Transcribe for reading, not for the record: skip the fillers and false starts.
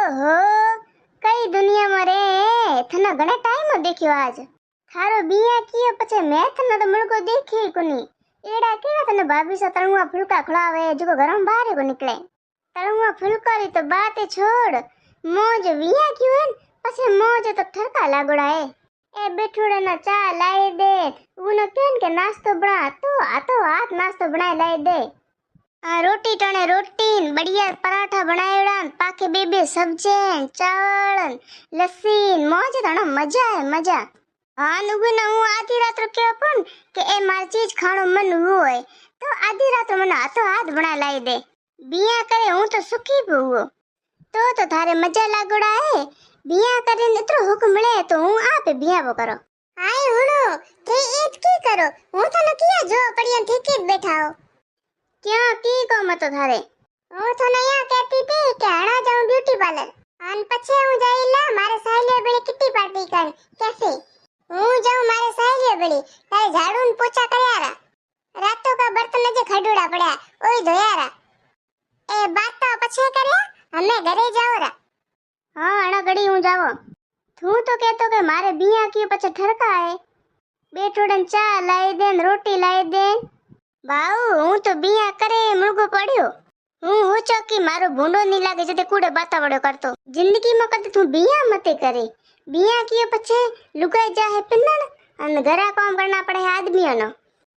ओहो कई दुनिया में रे थने घणे टाइम देख्यो आज थारो बिया कियो पछे मैं थने तो मुलको देखी कोनी एड़ा केड़ा तने भाभी से तळुआ फुलका खळावे जो गरम बाहर को निकले तळुआ फुलका री तो बात छोड़ मोज बिया कियो पछे मोज तो ठरका लागोड़ा है ए बेठोड़ा ना चा लाई दे उनो केन के नास्तो बना तो हाथ नास्तो बनाए लाई दे आ रोटी टणे रोटी बढ़िया पराठा बनाएड़ा पाके बेबे सब्जी चावल लस्सी मौज तणो मजा है मजा हाँ नुगु ना हूँ आधी रात रो के पण के ए मार चीज खाणो मन होय तो आधी रात मन हाथों हाथ बना लाई दे बिया करे हूँ तो सुखी हुओ तो थारे मजा लागोड़ा है बिया करे इतरो हुक्म मिले तो हूँ आपे बिया वो करो हाय हुणो थे ईद की करो हूँ तो न किया जो पड़िया ठीके बैठा हो क्या की को मत थारे ओ तो नया कहती थी कि हणा जाऊं ब्यूटी पार्लर अन पछे हूं जाईला मारे सहेलिया बेले किटी पार्टी कर कैसे हूं जाऊं मारे सहेलिया बेले तारे झाड़ू न पोछा करयारा रातों का बर्तन जे खडूड़ा पड़या ओई धोयारा ए बात तो पछे करया हमें घरे जाओ रा हां हणा घड़ी हूं जावो तू तो कहतो के मारे बिया की पछे ठरका है बेटोड़न चा लाई देन रोटी लाई देन बाऊ हूँ तो बिया करे मुर्गो पड़ियो हूँ चौकी मारो भूंडो नहीं लागे जते कूड़े बाता बड़ो करतो जिंदगी में कदे तू बिया मते करे बिया किए पछे लुगाई जा है पिन्नण अन घरा काम करना पड़े आदमियों नो